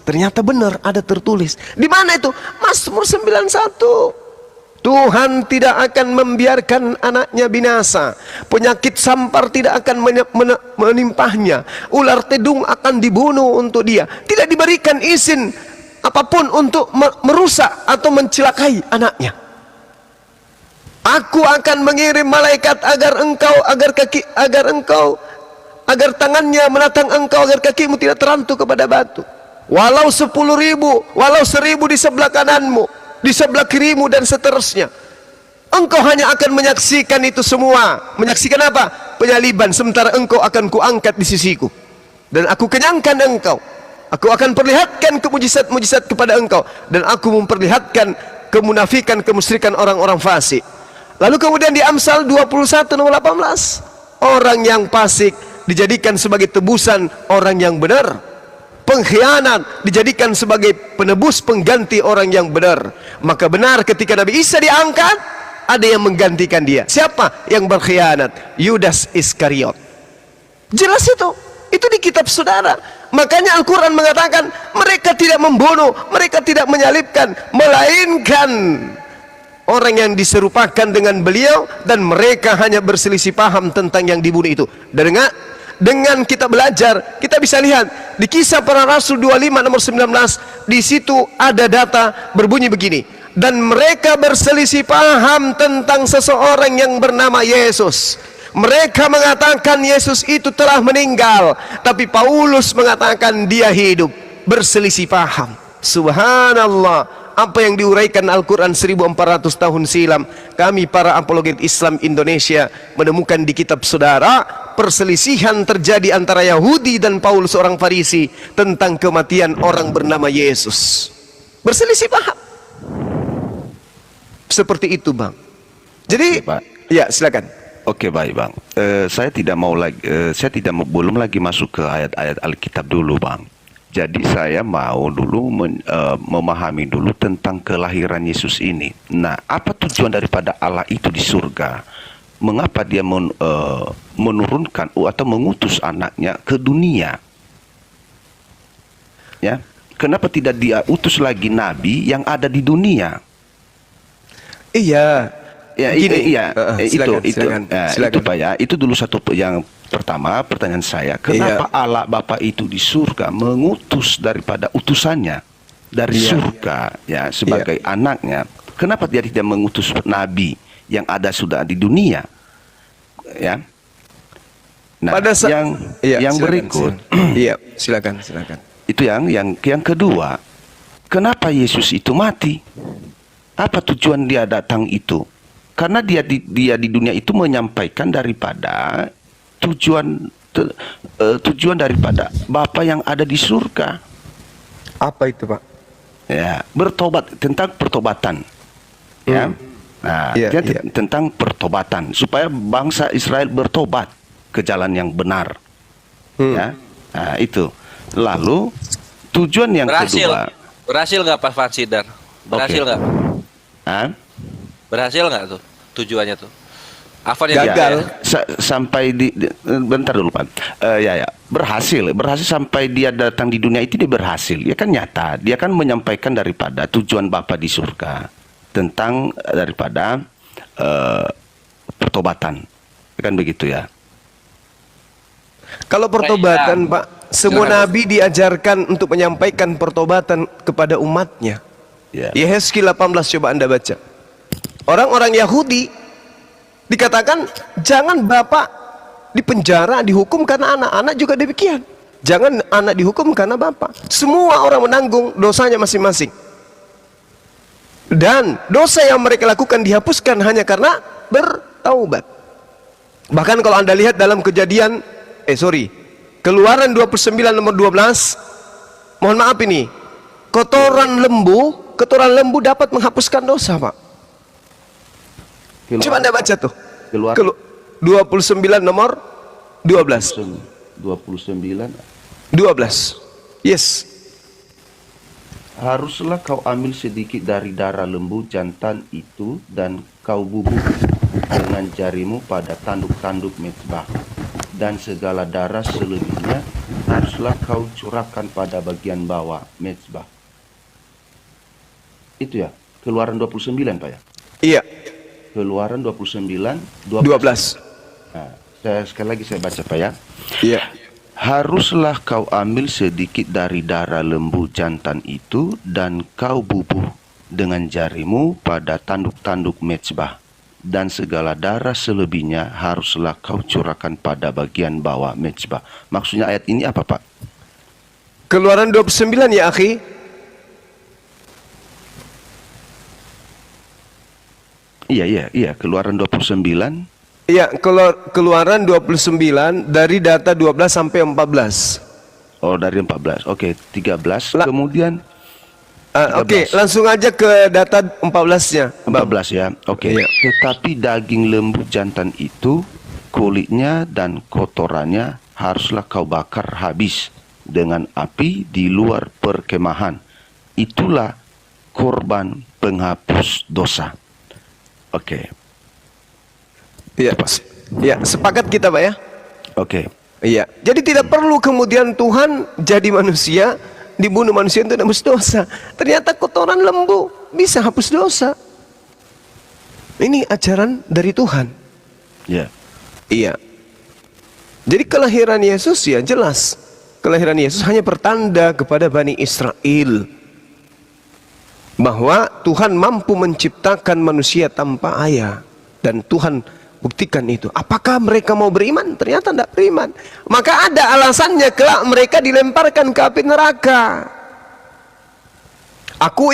Ternyata benar ada tertulis. Di mana itu? Mazmur 91. Tuhan tidak akan membiarkan anaknya binasa. Penyakit sampar tidak akan menimpahnya. Ular tedung akan dibunuh untuk dia. Tidak diberikan izin apapun untuk merusak atau mencelakai anaknya. Aku akan mengirim malaikat agar tangannya menatang engkau, agar kakimu tidak terantuk kepada batu. Walau 10.000, walau 1.000 di sebelah kananmu, di sebelah kirimu, dan seterusnya, engkau hanya akan menyaksikan itu semua. Menyaksikan apa? Penyaliban. Sementara engkau akan kuangkat di sisiku, dan aku kenyangkan engkau. Aku akan perlihatkan mujizat-mujizat kepada engkau, dan aku memperlihatkan kemunafikan, kemusyrikan orang-orang fasik. Lalu kemudian di Amsal 21 nomor 18, orang yang fasik dijadikan sebagai tebusan orang yang benar. Pengkhianat dijadikan sebagai penebus pengganti orang yang benar. Maka benar ketika Nabi Isa diangkat, ada yang menggantikan dia. Siapa yang berkhianat? Yudas Iskariot. Jelas itu. Itu di kitab saudara. Makanya Al-Quran mengatakan mereka tidak membunuh, mereka tidak menyalibkan, melainkan orang yang diserupakan dengan beliau, dan mereka hanya berselisih paham tentang yang dibunuh itu. Dengan kita belajar, kita bisa lihat di Kisah Para Rasul 25 nomor 19, di situ ada data berbunyi begini. Dan mereka berselisih paham tentang seseorang yang bernama Yesus. Mereka mengatakan Yesus itu telah meninggal, tapi Paulus mengatakan dia hidup. Berselisih paham. Subhanallah. Apa yang diuraikan Al-Quran 1400 tahun silam, kami para apologet Islam Indonesia menemukan di kitab saudara. Perselisihan terjadi antara Yahudi dan Paulus seorang Farisi tentang kematian orang bernama Yesus. Berselisih paham. Seperti itu Bang. Jadi, ya silakan. Oke, baik bang. Saya tidak mau lagi, belum lagi masuk ke ayat-ayat Alkitab dulu bang. Jadi saya mau dulu memahami dulu tentang kelahiran Yesus ini. Nah, apa tujuan daripada Allah itu di surga? Mengapa dia menurunkan atau mengutus anaknya ke dunia? Ya, kenapa tidak dia utus lagi nabi yang ada di dunia? Iya. Ya, Gini, itu silakan. itu Pak ya. Itu dulu satu yang pertama pertanyaan saya. Kenapa Allah Bapa itu di surga mengutus daripada utusannya dari surga ya sebagai anaknya? Kenapa dia tidak mengutus nabi yang ada sudah di dunia? Ya. Nah, yang silakan, berikut Iya, silakan. itu yang kedua, kenapa Yesus itu mati? Apa tujuan dia datang itu? Karena dia di dunia itu menyampaikan daripada tujuan daripada Bapa yang ada di surga. Apa itu, Pak? Ya, bertobat, tentang pertobatan. Ya. Nah, dia tentang pertobatan supaya bangsa Israel bertobat ke jalan yang benar. Ya. Nah, itu. Lalu tujuan yang kedua. Berhasil nggak Pak Fansidar? Berhasil nggak? Berhasil nggak tuh tujuannya tuh? Afan yang gagal sampai bentar dulu Pak. Berhasil sampai dia datang di dunia itu dia berhasil. Ya kan nyata. Dia kan menyampaikan daripada tujuan Bapa di surga tentang daripada pertobatan. Kan begitu ya. Kalau pertobatan, Pak, semua nabi diajarkan untuk menyampaikan pertobatan kepada umatnya. Yehezkiel 18 coba Anda baca. Orang-orang Yahudi dikatakan jangan bapak dipenjara, dihukum karena anak juga demikian. Jangan anak dihukum karena bapak. Semua orang menanggung dosanya masing-masing. Dan dosa yang mereka lakukan dihapuskan hanya karena bertaubat. Bahkan kalau Anda lihat dalam Keluaran 29 nomor 12, mohon maaf ini, kotoran lembu dapat menghapuskan dosa, Pak. Coba Anda baca tuh. 29 nomor 12. 29. Yes. Haruslah kau ambil sedikit dari darah lembu jantan itu dan kau bubuk dengan jarimu pada tanduk-tanduk mezbah, dan segala darah selebihnya haruslah kau curahkan pada bagian bawah mezbah. Itu ya, Keluaran 29 Pak ya? Iya. Keluaran 29 12. Nah, sekali lagi saya baca Pak ya. Iya. Haruslah kau ambil sedikit dari darah lembu jantan itu dan kau bubuh dengan jarimu pada tanduk-tanduk mezbah, dan segala darah selebihnya haruslah kau curahkan pada bagian bawah mezbah. Maksudnya ayat ini apa Pak? Keluaran 29 ya akhi. Iya, Keluaran 29. Iya, Keluaran 29 dari data 12 sampai 14. Oh, dari 14. Oke, 13. Kemudian Oke, langsung aja ke data 14-nya. 14 ya. Oke. Iya. Tetapi daging lembu jantan itu, kulitnya dan kotorannya haruslah kau bakar habis dengan api di luar perkemahan. Itulah korban penghapus dosa. Oke. Iya, ya, sepakat kita Pak ya. Oke. Iya. Jadi tidak perlu kemudian Tuhan jadi manusia, dibunuh manusia untuk hapus dosa. Ternyata kotoran lembu bisa hapus dosa. Ini ajaran dari Tuhan. Ya. Iya. Jadi kelahiran Yesus ya jelas. Kelahiran Yesus hanya pertanda kepada Bani Israel bahwa Tuhan mampu menciptakan manusia tanpa ayah, dan Tuhan buktikan itu. Apakah mereka mau beriman? Ternyata tidak beriman. Maka ada alasannya kelak mereka dilemparkan ke api neraka. Aku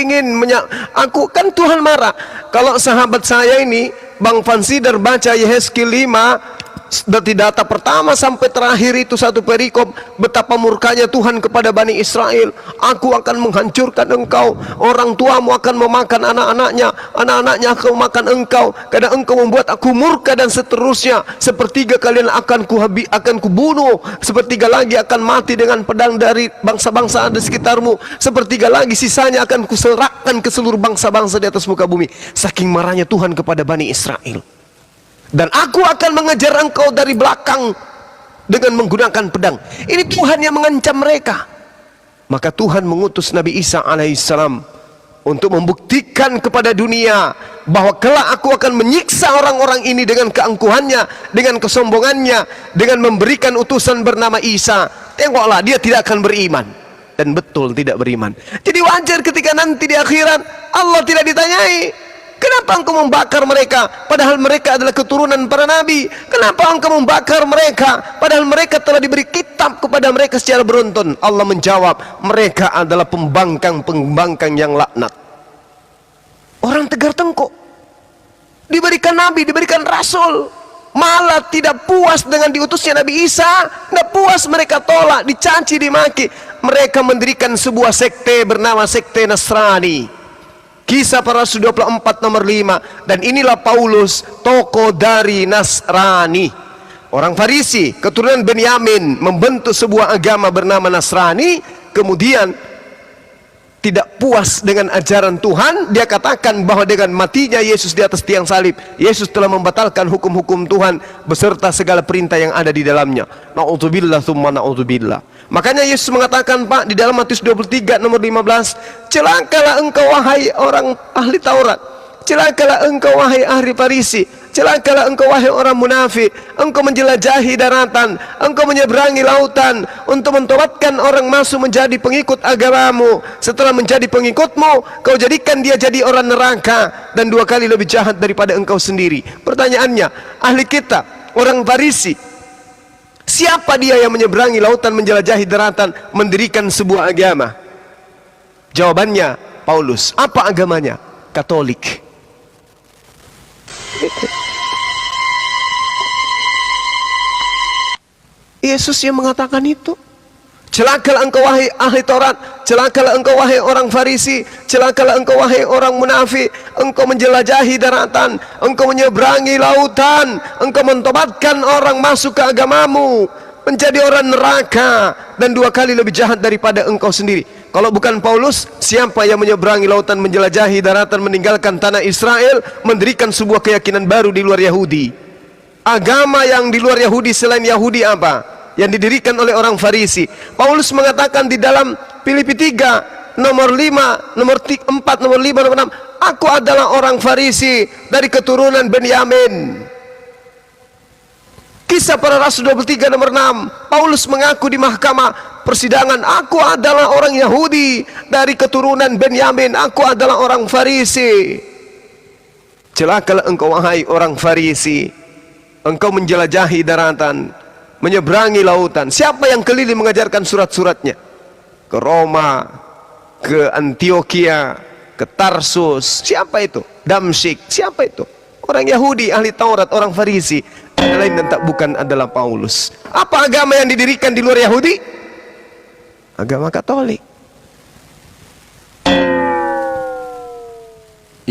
kan Tuhan marah kalau sahabat saya ini Bang Fansidar baca Yehezkiel 5 dari data pertama sampai terakhir itu satu perikop, betapa murkanya Tuhan kepada Bani Israel. Aku akan menghancurkan engkau, orang tuamu akan memakan anak-anaknya, anak-anaknya akan memakan engkau, karena engkau membuat aku murka, dan seterusnya. Sepertiga kalian akan kubunuh, sepertiga lagi akan mati dengan pedang dari bangsa-bangsa ada di sekitarmu, sepertiga lagi sisanya akan kuserahkan ke seluruh bangsa-bangsa di atas muka bumi. Saking marahnya Tuhan kepada Bani Israel. Dan aku akan mengejar engkau dari belakang dengan menggunakan pedang. Ini Tuhan yang mengancam mereka. Maka Tuhan mengutus Nabi Isa alaihissalam untuk membuktikan kepada dunia bahwa kelak aku akan menyiksa orang-orang ini dengan keangkuhannya, dengan kesombongannya, dengan memberikan utusan bernama Isa. Tengoklah, dia tidak akan beriman. Dan betul tidak beriman. Jadi wajar ketika nanti di akhirat Allah tidak ditanyai, kenapa engkau membakar mereka padahal mereka adalah keturunan para nabi? Kenapa engkau membakar mereka padahal mereka telah diberi kitab kepada mereka secara beruntun? Allah menjawab, mereka adalah pembangkang yang laknat. Orang tegar tengkuk, diberikan nabi, diberikan rasul, malah tidak puas dengan diutusnya Nabi Isa. Tidak puas, mereka tolak, dicaci, dimaki. Mereka mendirikan sebuah sekte bernama sekte Nasrani. Kisah para Rasul 24 nomor 5. Dan inilah Paulus, tokoh dari Nasrani. Orang Farisi, keturunan Benyamin, membentuk sebuah agama bernama Nasrani. Kemudian tidak puas dengan ajaran Tuhan, dia katakan bahwa dengan matinya Yesus di atas tiang salib, Yesus telah membatalkan hukum-hukum Tuhan beserta segala perintah yang ada di dalamnya. Na'udzubillah tsumma na'udzubillah. Makanya Yesus mengatakan, Pak, di dalam Matius 23 nomor 15, celakalah engkau wahai orang ahli Taurat, celakalah engkau wahai ahli Farisi, celakalah engkau wahai orang munafik, engkau menjelajahi daratan, engkau menyeberangi lautan untuk mentobatkan orang masuk menjadi pengikut agamamu. Setelah menjadi pengikutmu, kau jadikan dia jadi orang neraka dan 2 kali lebih jahat daripada engkau sendiri. Pertanyaannya, ahli kita, orang Farisi, siapa dia yang menyeberangi lautan, menjelajahi daratan, mendirikan sebuah agama? Jawabannya Paulus. Apa agamanya? Katolik. Yesus yang mengatakan itu. Celakalah engkau wahai ahli Taurat, celakalah engkau wahai orang Farisi, celakalah engkau wahai orang munafik, engkau menjelajahi daratan, engkau menyeberangi lautan, engkau mentobatkan orang masuk ke agamamu menjadi orang neraka dan 2 kali lebih jahat daripada engkau sendiri. Kalau bukan Paulus, siapa yang menyeberangi lautan, menjelajahi daratan, meninggalkan tanah Israel, mendirikan sebuah keyakinan baru di luar Yahudi? Agama yang di luar Yahudi selain Yahudi apa? Yang didirikan oleh orang Farisi. Paulus mengatakan di dalam Filipi 3 nomor 5, nomor 4, nomor 5, nomor 6, aku adalah orang Farisi dari keturunan Benyamin. Kisah para Rasul 23 nomor 6, Paulus mengaku di mahkamah persidangan, aku adalah orang Yahudi dari keturunan Benyamin, aku adalah orang Farisi. Celakalah engkau wahai orang Farisi, engkau menjelajahi daratan, menyeberangi lautan. Siapa yang keliling mengajarkan surat-suratnya? Ke Roma, ke Antioquia, ke Tarsus. Siapa itu? Damsyik. Siapa itu? Orang Yahudi, ahli Taurat, orang Farisi. Ada lain dan tak bukan adalah Paulus. Apa agama yang didirikan di luar Yahudi? Agama Katolik.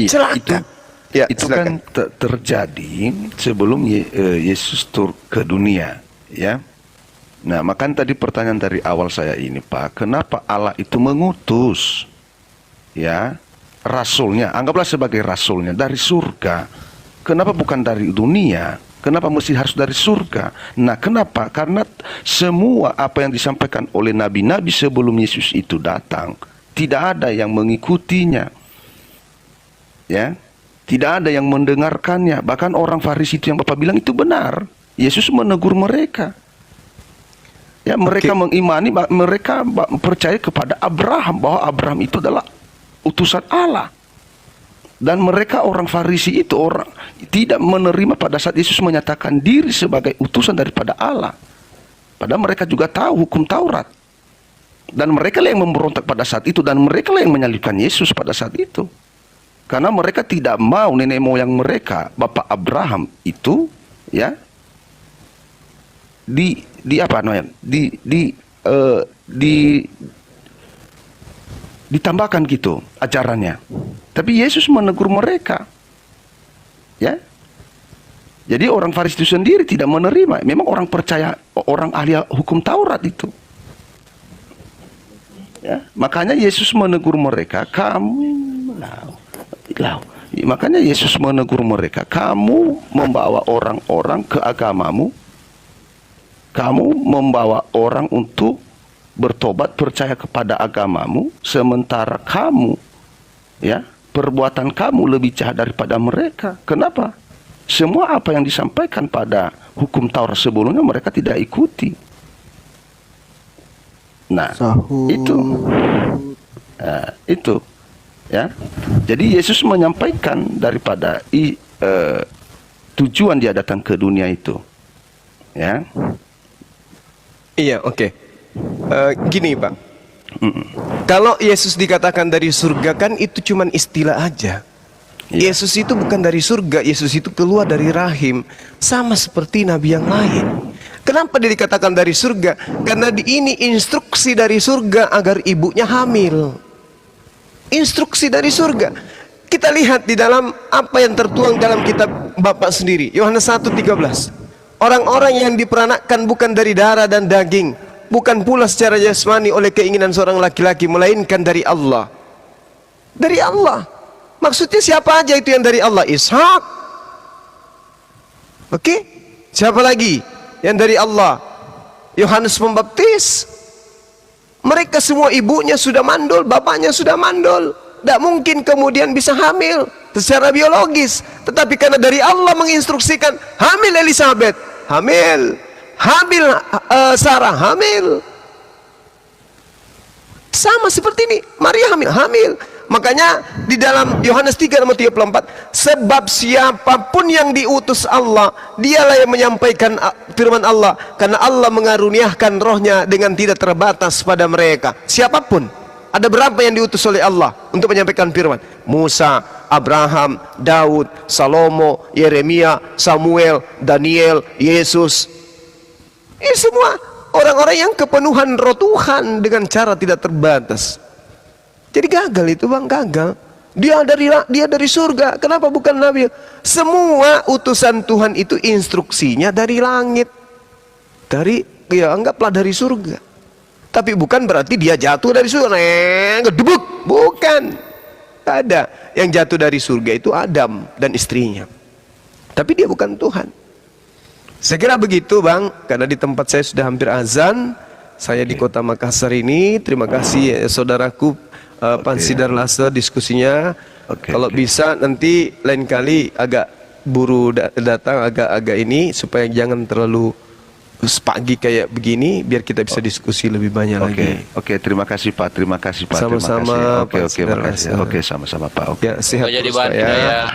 Celaka. Ya, itu kan terjadi sebelum Yesus turun ke dunia, ya. Nah, makanya tadi pertanyaan dari awal saya ini, Pak, kenapa Allah itu mengutus, ya, rasulnya, anggaplah sebagai rasulnya dari surga. Kenapa bukan dari dunia? Kenapa mesti harus dari surga? Nah, kenapa? Karena semua apa yang disampaikan oleh nabi-nabi sebelum Yesus itu datang, tidak ada yang mengikutinya, ya. Tidak ada yang mendengarkannya. Bahkan orang Farisi itu yang Bapak bilang itu benar. Yesus menegur mereka. Ya, mereka mengimani, mereka percaya kepada Abraham, bahwa Abraham itu adalah utusan Allah. Dan mereka orang Farisi itu orang tidak menerima pada saat Yesus menyatakan diri sebagai utusan daripada Allah. Padahal mereka juga tahu hukum Taurat. Dan mereka lah yang memberontak pada saat itu, dan mereka lah yang menyalibkan Yesus pada saat itu. Karena mereka tidak mau nenek moyang mereka, Bapak Abraham itu, ya, di apa namanya? Ditambahkan gitu ajarannya. Tapi Yesus menegur mereka. Ya. Jadi orang Farisi itu sendiri tidak menerima. Memang orang percaya, orang ahli hukum Taurat itu. Ya, makanya Yesus menegur mereka, makanya Yesus menegur mereka, kamu membawa orang-orang ke agamamu, kamu membawa orang untuk bertobat percaya kepada agamamu, sementara kamu, ya, perbuatan kamu lebih jahat daripada mereka. Kenapa? Semua apa yang disampaikan pada hukum Taurat sebelumnya mereka tidak ikuti. Nah, itu, ya. Jadi Yesus menyampaikan daripada tujuan dia datang ke dunia itu, ya. Iya, oke. Gini Pak, kalau Yesus dikatakan dari surga kan itu cuman istilah aja. Yesus itu bukan dari surga, Yesus itu keluar dari rahim, sama seperti nabi yang lain. Kenapa dia dikatakan dari surga? Karena ini instruksi dari surga agar ibunya hamil. Instruksi dari surga. Kita lihat di dalam apa yang tertuang dalam kitab Bapak sendiri, Yohanes 1:13. Orang-orang yang diperanakkan bukan dari darah dan daging, bukan pula secara jasmani oleh keinginan seorang laki-laki, melainkan dari Allah. Dari Allah. Maksudnya siapa aja itu yang dari Allah? Ishak. Oke? Siapa lagi yang dari Allah? Yohanes Pembaptis. Mereka semua ibunya sudah mandul, bapaknya sudah mandul. Tidak mungkin kemudian bisa hamil secara biologis. Tetapi karena dari Allah menginstruksikan, hamil Elizabeth, hamil Sarah, hamil. Sama seperti ini, Maria hamil. Makanya di dalam Yohanes 3:34, sebab siapapun yang diutus Allah, dialah yang menyampaikan firman Allah, karena Allah mengaruniakan rohnya dengan tidak terbatas pada mereka. Siapapun. Ada berapa yang diutus oleh Allah untuk menyampaikan firman? Musa, Abraham, Daud, Salomo, Yeremia, Samuel, Daniel, Yesus. Ini semua orang-orang yang kepenuhan roh Tuhan dengan cara tidak terbatas. Jadi gagal itu Bang, gagal. Dia dari surga. Kenapa bukan nabi? Semua utusan Tuhan itu instruksinya dari langit. Anggaplah dari surga. Tapi bukan berarti dia jatuh dari surga. Ngedebuk. Bukan. Tak ada. Yang jatuh dari surga itu Adam dan istrinya. Tapi dia bukan Tuhan. Saya kira begitu Bang, karena di tempat saya sudah hampir azan. Saya di kota Makassar ini. Terima kasih saudaraku Pansidar Lase diskusinya. Kalau bisa nanti lain kali agak buru datang agak ini supaya jangan terlalu pagi kayak begini, biar kita bisa diskusi lebih banyak lagi. Oke, terima kasih Pak. Terima kasih Pak. Sama-sama. Oke, makasih. Oke, sama-sama Pak. Ya, sehat Jadi terus Pak ya.